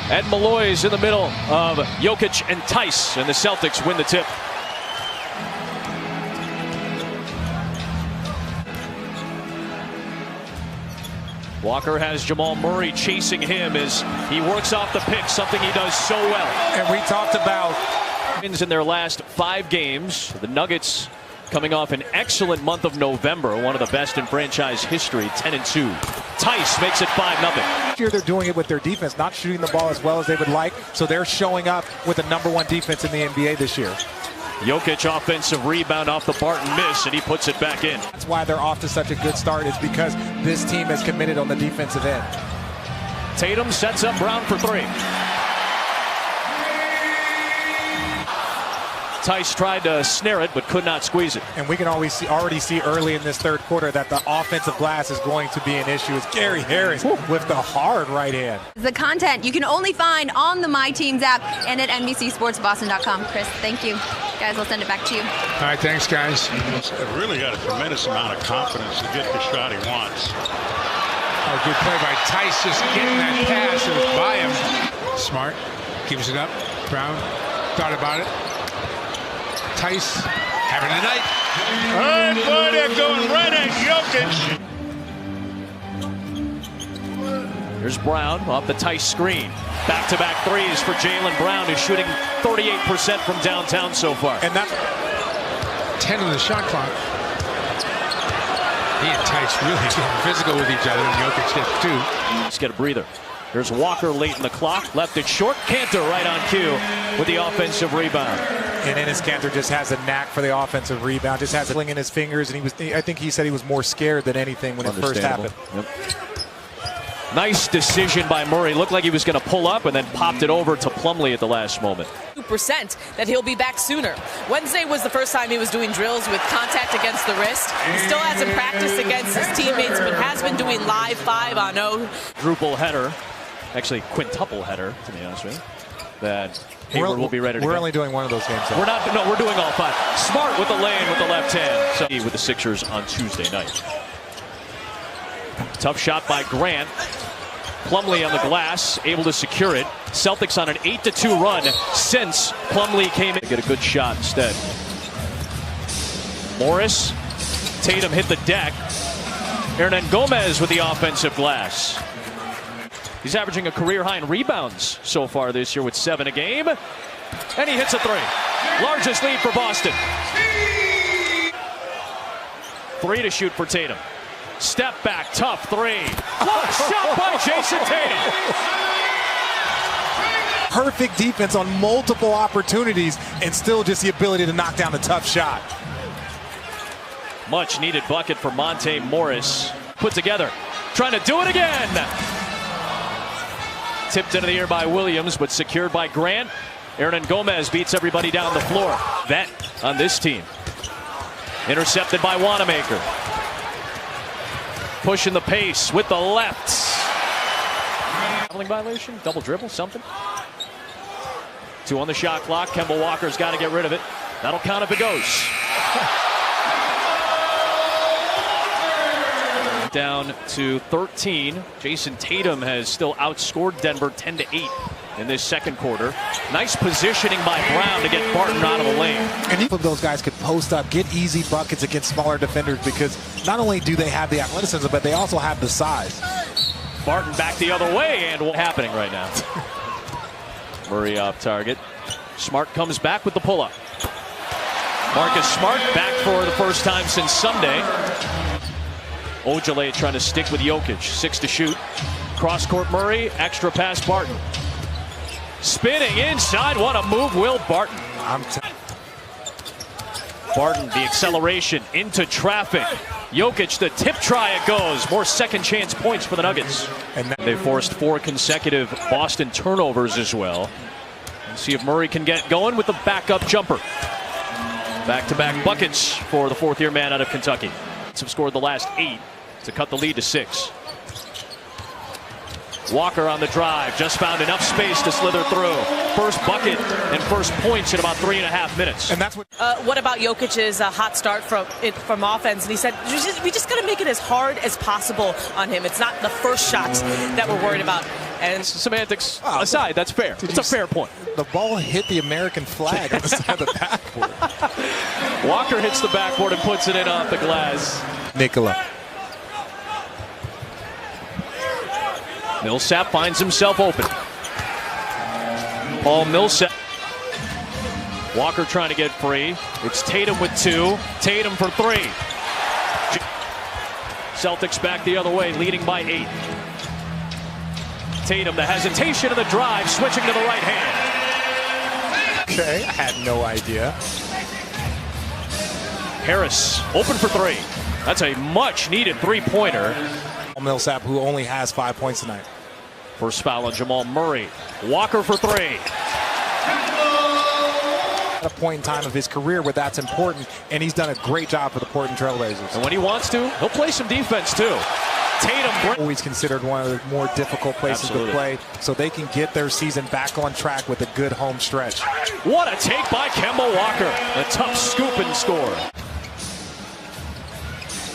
Ed Malloy's in the middle of Jokic and Tice, and the Celtics win the tip. Walker has Jamal Murray chasing him as he works off the pick, something he does so well. And we talked about wins in their last 5 games. The Nuggets coming off an excellent month of November, one of the best in franchise history, 10-2. Tice makes it 5-0. Here they're doing it with their defense, not shooting the ball as well as they would like, so they're showing up with the #1 defense in the NBA this year. Jokic offensive rebound off the Barton miss, and he puts it back in. That's why they're off to such a good start, is because this team is committed on the defensive end. Tatum sets up Brown for 3. Tice tried to snare it, but could not squeeze it. And we can already see early in this third quarter that the offensive glass is going to be an issue. It's Gary Harris with the hard right hand. The content you can only find on the My Teams app and at NBCSportsBoston.com. Chris, thank you. Guys, I'll send it back to you. All right, thanks, guys. He's really got a tremendous amount of confidence to get the shot he wants. Oh, good play by Tice, just getting that pass and it's by him. Smart, gives it up. Brown thought about it. Tice having a night. Oh, boy, they're going right at Jokic. Here's Brown off the Tice screen. Back-to-back threes for Jaylen Brown, who's shooting 38% from downtown so far. And that's 10 on the shot clock. He and Tice really getting physical with each other, and Jokic did too. Let's get a breather. There's Walker late in the clock. Left it short. Cantor right on cue with the offensive rebound. And Enes Kanter just has a knack for the offensive rebound. Just has a fling in his fingers, and I think he said he was more scared than anything when it first happened. Yep. Nice decision by Murray. Looked like he was going to pull up and then popped it over to Plumlee at the last moment. 2% that he'll be back sooner. Wednesday was the first time he was doing drills with contact against the wrist. He still hasn't practiced against his teammates, but has been doing live 5-on-0. Quadruple header, actually quintuple header, to be honest with you, that Hayward will be ready to go. We're only doing one of those games. We're not. No, we're doing all 5. Smart with the lane with the left hand. So with the Sixers on Tuesday night. Tough shot by Grant. Plumlee on the glass, able to secure it. Celtics on an 8-2 run since Plumlee came in. Get a good shot instead. Morris, Tatum hit the deck. Hernan Gomez with the offensive glass. He's averaging a career high in rebounds so far this year with 7 a game. And he hits a 3. Largest lead for Boston. 3 to shoot for Tatum. Step back, tough 3. Block shot by Jason Tatum. Perfect defense on multiple opportunities and still just the ability to knock down a tough shot. Much needed bucket for Monte Morris. Put together, trying to do it again. Tipped into the air by Williams, but secured by Grant. Hernan Gomez beats everybody down the floor. Vet on this team. Intercepted by Wanamaker. Pushing the pace with the left. Traveling violation, double dribble, something. 2 on the shot clock. Kemba Walker's got to get rid of it. That'll count if it goes. Down to 13. Jason Tatum has still outscored Denver 10-8 in this second quarter. Nice positioning by Brown to get Barton out of the lane. And each of those guys could post up, get easy buckets against smaller defenders, because not only do they have the athleticism, but they also have the size. Barton back the other way, and what's happening right now? Murray off target. Smart comes back with the pull-up. Marcus Smart back for the first time since Sunday. Ojale trying to stick with Jokic. 6 to shoot. Cross-court Murray. Extra pass Barton. Spinning inside. What a move, Will Barton. Barton, the acceleration into traffic. Jokic, the tip try, it goes. More second chance points for the Nuggets. And they forced 4 consecutive Boston turnovers as well. Let's see if Murray can get going with the backup jumper. Back-to-back buckets for the 4th-year man out of Kentucky. Have scored the last 8 to cut the lead to 6. Walker on the drive, just found enough space to slither through. First bucket and first points in about 3.5 minutes. And that's what about Jokic's hot start from offense? And he said, we just got to make it as hard as possible on him. It's not the first shots that we're worried about. And Semantics aside, that's fair. It's a fair point. The ball hit the American flag on the side of the backboard. Walker hits the backboard and puts it in off the glass. Nikola. Millsap finds himself open. Paul Millsap. Walker trying to get free. It's Tatum with 2. Tatum for 3. Celtics back the other way, leading by 8. Tatum, the hesitation of the drive, switching to the right hand. Okay, I had no idea. Harris, open for 3. That's a much-needed three-pointer. Millsap, who only has 5 points tonight. First foul on Jamal Murray. Walker for 3. At a point in time of his career where that's important, and he's done a great job for the Portland Trailblazers. And when he wants to, he'll play some defense too. Tatum always considered one of the more difficult places to play, so they can get their season back on track with a good home stretch. What a take by Kemba Walker. A tough scoop and score.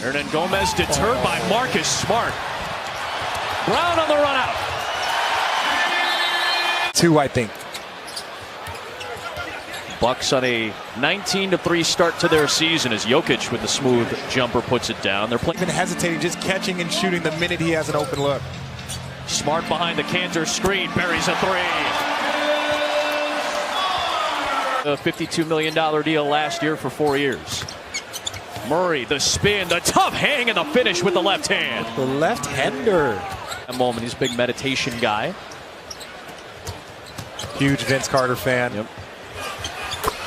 Hernan Gomez deterred by Marcus Smart. Brown on the run out. 2, I think. Bucks on a 19-3 start to their season as Jokic with the smooth jumper puts it down. They're playing. Even hesitating, just catching and shooting the minute he has an open look. Smart behind the Cantor screen, buries a 3. A $52 million deal last year for 4 years. Murray, the spin, the tough hang, and the finish with the left hand. The left-hander. A moment, he's a big meditation guy. Huge Vince Carter fan. Yep.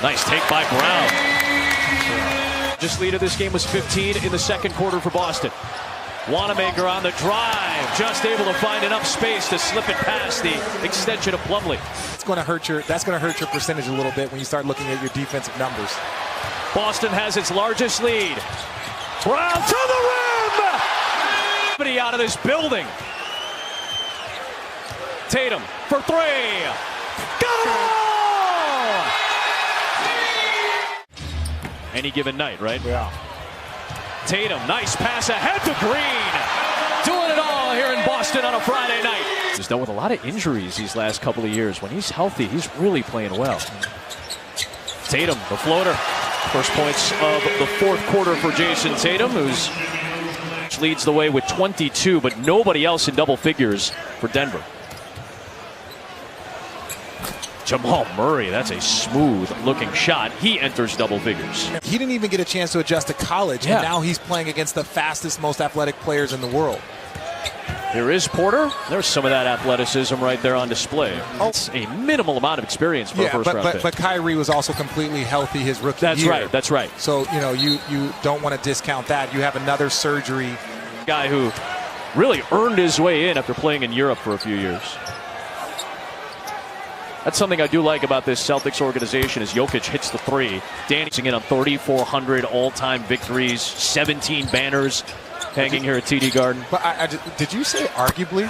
Nice take by Brown. Just lead of this game was 15 in the second quarter for Boston. Wanamaker on the drive, just able to find enough space to slip it past the extension of Plumlee. That's going to hurt your percentage a little bit when you start looking at your defensive numbers. Boston has its largest lead. Brown to the rim! Somebody out of this building. Tatum for 3. Got it all! Any given night, right? Yeah. Tatum, nice pass ahead to Green. Doing it all here in Boston on a Friday night. He's dealt with a lot of injuries these last couple of years. When he's healthy, he's really playing well. Tatum, the floater. First points of the fourth quarter for Jason Tatum, who leads the way with 22, but nobody else in double figures for Denver. Jamal Murray, that's a smooth-looking shot. He enters double figures. He didn't even get a chance to adjust to college, and now he's playing against the fastest, most athletic players in the world. Here is Porter. There's some of that athleticism right there on display. It's a minimal amount of experience for a first-round pick. But Kyrie was also completely healthy his rookie year. That's right, that's right. So, you don't want to discount that. You have another surgery. Guy who really earned his way in after playing in Europe for a few years. That's something I do like about this Celtics organization is Jokic hits the 3. Dancing in on 3,400 all-time victories, 17 banners hanging here at TD Garden. But did you say arguably?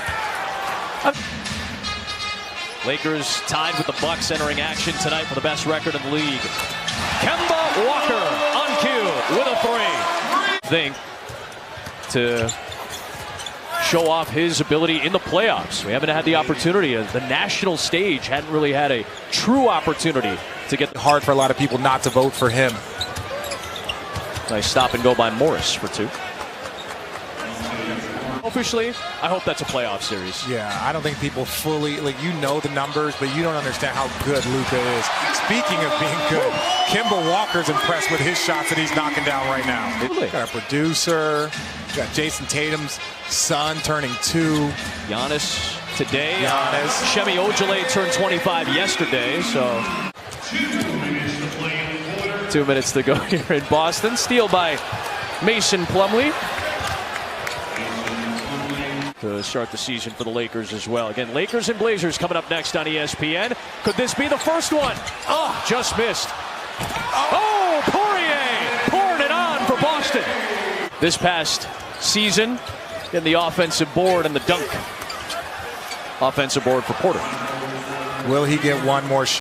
Lakers tied with the Bucks entering action tonight for the best record in the league. Kemba Walker on cue with a 3. Think to show off his ability in the playoffs. We haven't had the opportunity. The national stage hadn't really had a true opportunity to get. Hard for a lot of people not to vote for him. Nice stop and go by Morris for 2. Officially, I hope that's a playoff series. Yeah, I don't think people fully, the numbers, but you don't understand how good Luka is. Speaking of being good, Kemba Walker's impressed with his shots that he's knocking down right now. Really? Got a producer, got Jason Tatum's son turning 2. Giannis today. Giannis. Shemi Ojale turned 25 yesterday, so 2 minutes to go here in Boston. Steal by Mason Plumlee to start the season for the Lakers as well. Again, Lakers and Blazers coming up next on ESPN. Could this be the first one? Oh, just missed. Oh, Poirier pouring it on for Boston. This past season, getting the offensive board and the dunk. Offensive board for Porter. Will he get one more shot?